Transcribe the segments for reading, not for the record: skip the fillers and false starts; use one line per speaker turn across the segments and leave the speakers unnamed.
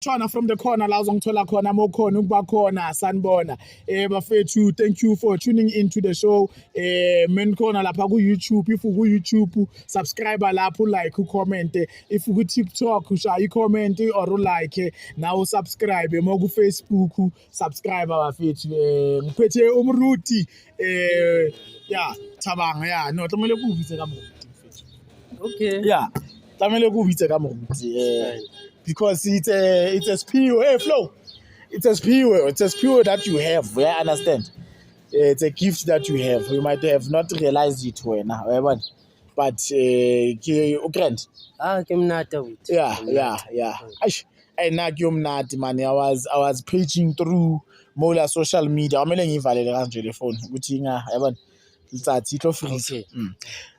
Trying from the corner la uzongithola khona mokhona ukuba khona sanibona bafethu thank you for tuning into the show men khona lapha ku YouTube if ku YouTube subscribe lapho like ucomment if ku TikTok ushaya icomment or like now subscribe mo ku Facebook subscribe bafethu ngiphethe umruti yeah Thabang yeah no tlamele ku vitse ka moruti mfethu
okay
yeah tlamele ku vitse ka moruti because it's a spirit. Hey, Flo, it's a spirit that you have. Yeah, understand? It's a gift that you have. You might have not realized it when, but grand. Yeah. And now not man. I was paging through more social media. I'm going to the phone. Okay.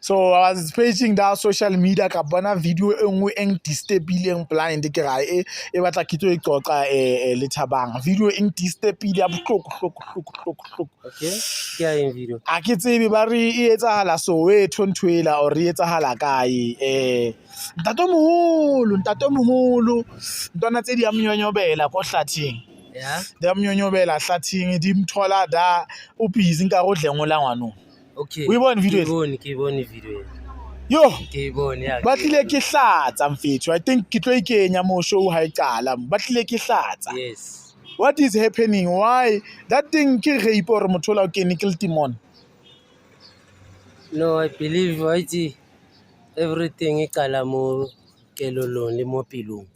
So I was paging that social media ka bona video e nngwe eng disturbing blind ke ra e batla kitso e qoqa le Thabang video eng disturbing ya bohloko
okay ke a eng video
a ke tsebe ba re e etsahala Soweto ntwela or e etsahala kae ntatomholo ntwana tse di amnyonyobela ko hlathing
yeah
di amnyonyobela hlathing di mthola da o busy nka go dlengola ngwano.
Okay.
We bone video.
Ke bone video.
Yo.
Ke bone ya.
Batlile ke hlatsa mfethu. I think ke tlo ikenya mo show ha iqala. Batlile ke hlatsa.
Yes.
What is happening? Why? That thing ke rape or mothola o ke nickel timon.
No, I believe everything iqala mo kelolong le mo pelong.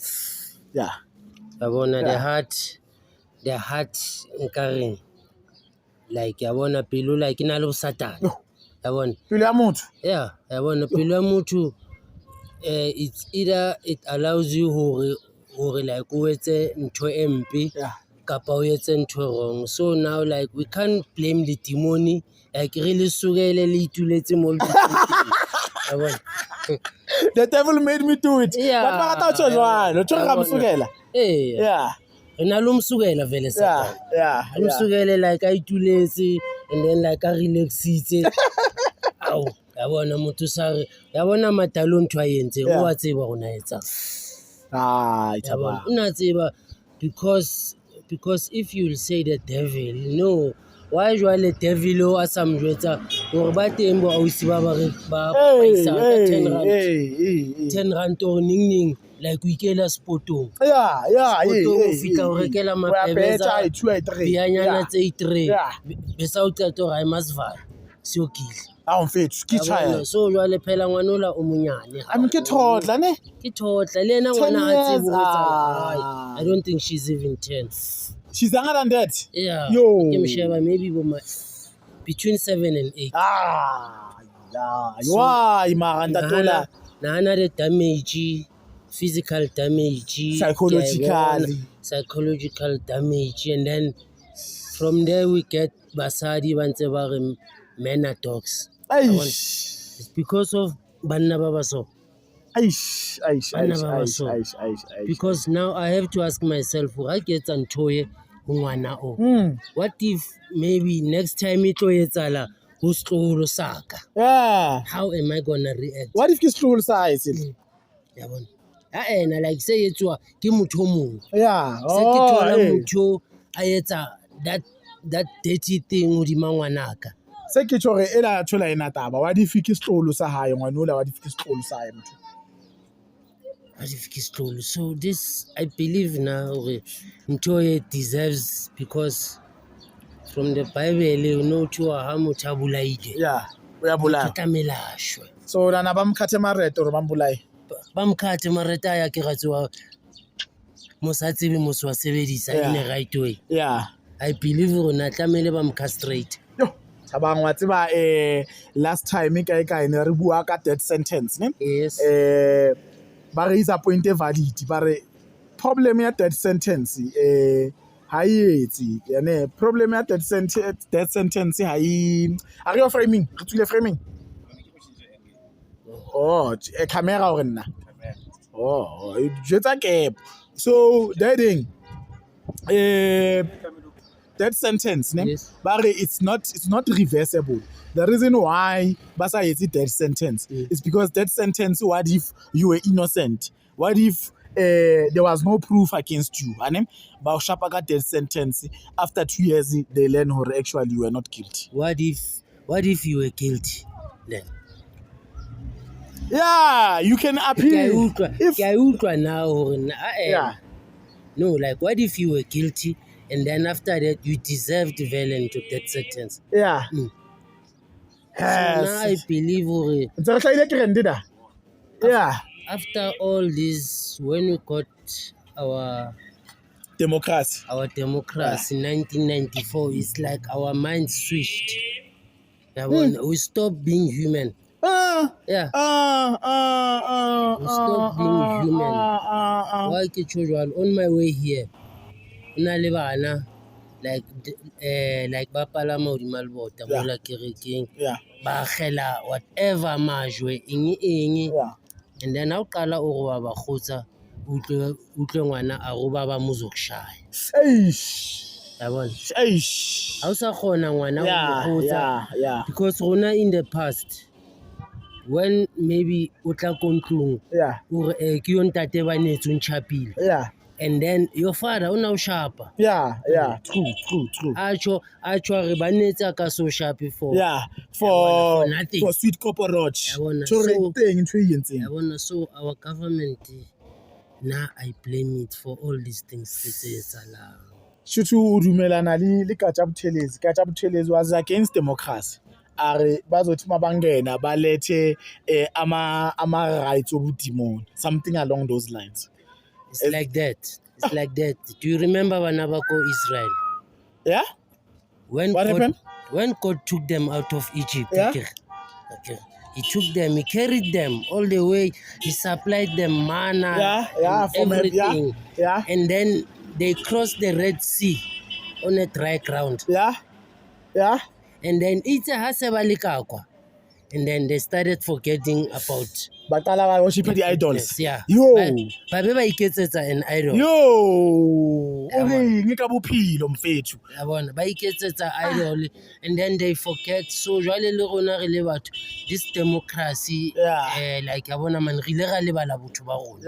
Yeah.
Yabona the heart nkareng. Like yabona pelo like ina le Satan. Yabona
pelo ya motho.
Yeah, yabona pelo ya motho it's either it allows you hore like o etse ntho empe kapa o etse ntho wrong. So now like we can't blame the demon like really sugele le ituletse mo yabona.
The devil made me do it.
Yeah.
But ba rata jwalo, tlo ga msugela.
Yeah. Rena lo msugela vele Satan.
Yeah.
Msugele like a ituletse and then like a relaxitse. Aw, yabona motho sare, yabona matalo ntho a yentse, o a tseba gona etsa.
Itaba.
Una tseba because if you will say the devil, no. Why jwale devil o a samjwetsa gore ba teng bo ausi ba paisa ka 10 rand or ning like we ikela spotong.
Yeah.
Spotong fika o rekela mapebeza
2 3.
Bianyana tse 3. Besa o qeto ga masvala. Siokile.
Mfethu ke tshaya.
So jwale phela ngwanola o monyane.
Ke thotla ne?
Ke thotla le ena ngwana a tsebo etsa. I don't think she's even 10.
She's younger than that.
Yeah.
Yo.
Ke msheba maybe between 7 and 8.
Why mara ntatola?
Nana the damage, physical damage, psychological damage, and then from there we get basadi bantse ba re men are dogs. It's because of banna baba so. Because now I have to ask myself, who gets antoye ngwana o? What if maybe next time it etsala go stlolo saka?
Yeah.
How am I gonna react?
What if ke stlolo sa itse?
Yabona. Ena like say etswa ke motho mong.
Yeah.
Se ke thola motho a etsa that dirty thing o di mangwanaka.
Se ke tshore ela thola ena taba wa di fiki stlolo sa hae ngwanola wa di fiki stlolo sa hae motho.
So this I believe now Ntoye deserves because from the Bible you know to ha motho a bolaile.
Yeah, o ya bolaya.
Tamelashwe.
So rana ba mkhathe mareto re ba mbolaye.
Ba mkhathe mareta ya ke ratsewa mosatsebe moso wa sebedisa in a right way.
Yeah.
I believe rona tlamele ba mcastrate.
Yo, Thabang wa tseba last time kae ne re bua ka death sentence ne?
Yes.
Ba re isa point e valid ba re problem ya death sentence ha yetsi yane problem ya death sentence ha yi are you framing re tsule framing a camera o nna it jetsa cap so deading that sentence ne ba re it's not reversible. The reason why basa yetsi death sentence is because death sentence, what if you were innocent? What if there was no proof against you. And ba shapa ka death sentence. After 2 years, they learn or actually you were not guilty.
What if you were guilty then?
Yeah, you can appeal.
Ke a utlwa now hore
Yeah.
no, like what if you were guilty and then after that you deserved violent to death sentence?
Yeah.
So now I believe hore
Yeah.
after all this, when we got our
Democracy.
democracy in 1994, it's like our minds switched. We stopped being human. Yeah. Stop being human. Why on my way here, like ba palama hodima lebota mola kerekeng, ba khela whatever majwe eng, and then ha o qala o roba ba khotsa utlwe ngwana a roba ba mozokushaya. Yabona ha o sa khona ngwana o khotsa because rona in the past when maybe o tla kontlong ore ke yo ntate ba netso ntshapile, and then your father o na o shapa,
True.
acho re ba netsa ka so shape for
nothing, for sweet cockroach.
Yabona, so our government now I blame it for all these things tse etsalang.
Shutu o dumelana le Katjabuthelezi was against democracy. Are bazothi mabangena balethe ama rights obudimon, something along those lines.
It's like that. Do you remember Banabako Israel?
Yeah? What happened?
When God took them out of Egypt,
Yeah?
Okay. He took them, he carried them all the way, he supplied them manna, and everything. And then they crossed the Red Sea on a dry ground. And then and then they started forgetting about
Batala worship the idols.
Yeah.
Yo.
Babe ba iketsetsa an idol.
Yo. Okay, ngika bophelo mfethu.
Yabona ba iketsetsa idol, and then they forget. So jwale le rona re le batho, this democracy like yabona man re ile ga lebala botho ba rona.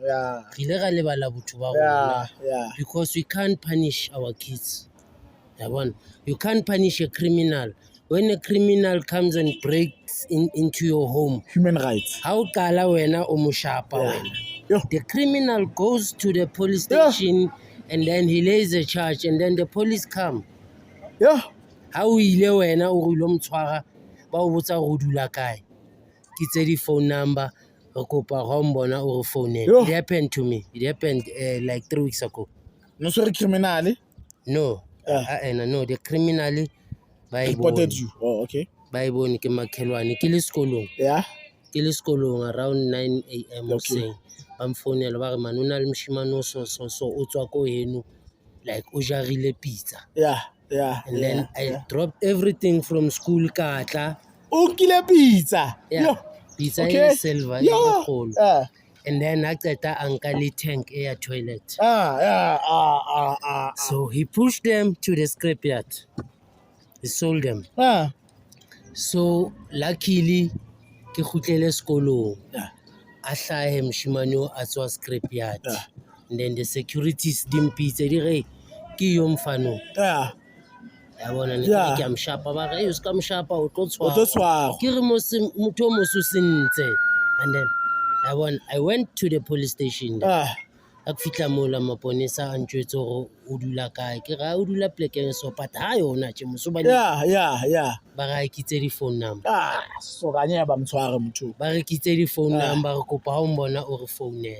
Re ile ga lebala botho ba rona. Because we can't punish our kids. Yabona, you can't punish a criminal. When a criminal comes and breaks into your home,
human rights.
How kala wena o mushapa wena? The criminal goes to the police station and then he lays a charge and then the police come. How ile wena o lo mtshwara ba o botsa go dula kae? Ke tse di phone number re kopa go mbona o re phone. It happened to me. It happened like 3 weeks ago.
No sorry criminal? No.
No, the criminal
reported you. Oh, okay.
Bible ke makhelwane ke le sekolong. Ke le sekolong around 9 a.m. o saying ba mfonela ba re manona le mshimano so o tswa ko heno like o jarile pizza. And then I dropped everything from school ka tla.
O kile pizza.
Pizza is silver and then I qeta uncle le tank air toilet. So he pushed them to the scrapyard. He sold them. So luckily ke khutlele sekolong. A hlahe mshimane a tswa scrapyard. And then the securities dimpitse di re ke yo mfano. Yabona ne ke a mshapa ba re uska mshapa o tlo tshwa. Ke re motho o moso sentse. And then I went to the police station. A fitla mola maponesa a ntjwetse gore o dula kae ke ra o dula plekeng so but ha yona tje moso ba ba ga ikitse di phone number
so ga nya ba mtshware motho
ba re kitse di phone number re kopa ha o mbona o re phone.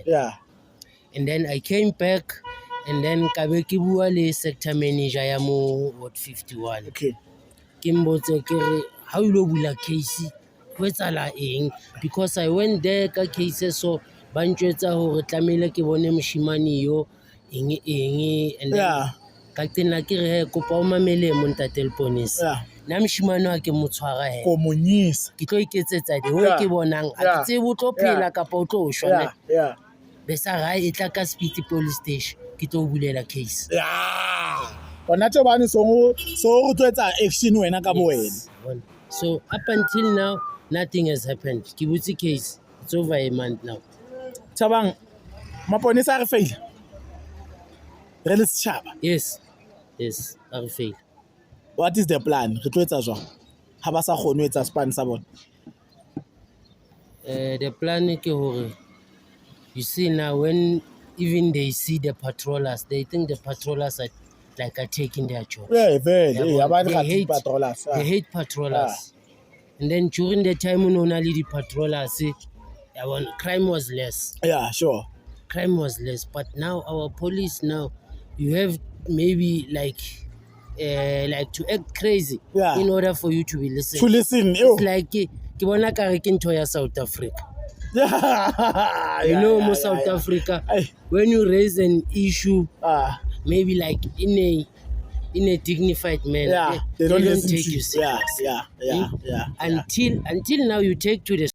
And then I came back and then ka be ke bua le sector manager ya mo ward 51. Ke mbotse ke re ha o lo bula case ho etsala eng, because I went there ka cases so ba ntjwetsa hore tlamehile ke bone moshimane yo eng and then ka tsena ke re kopa o mamele mo ntate Leponisa na moshimane wa ke motshwara he
ko monyisa
ke tlo iketsetsa di ho ke bonang a ke tse bo tlo phela ka pa o tlo shwa be sa ga e tla ka Speed police station ke tlo bulela case
bona tse bane so o tswetsa action wena ka bo wena.
So up until now nothing has happened. Ke butse case, it's over a month now.
Thabang maponesa a re fail re le setšhaba.
Yes, a re fail.
What is the plan? Re tlo etsa jwang ha ba sa kgone ho etsa span sa bona?
The plan ke hore, you see now, when even they see the patrollers, they think the patrollers are taking their job.
Yeah, very.
They hate patrollers. And then during the time when only the patrollers, crime was less.
Yeah, sure.
Crime was less, but now our police now, you have maybe like to act crazy in order for you to be listened.
To listen,
it's like ke bona ka re ke ntho ya South Africa. South Africa, when you raise an issue, maybe like in a dignified manner,
they don't
take you serious.
Yeah.
Until now you take to the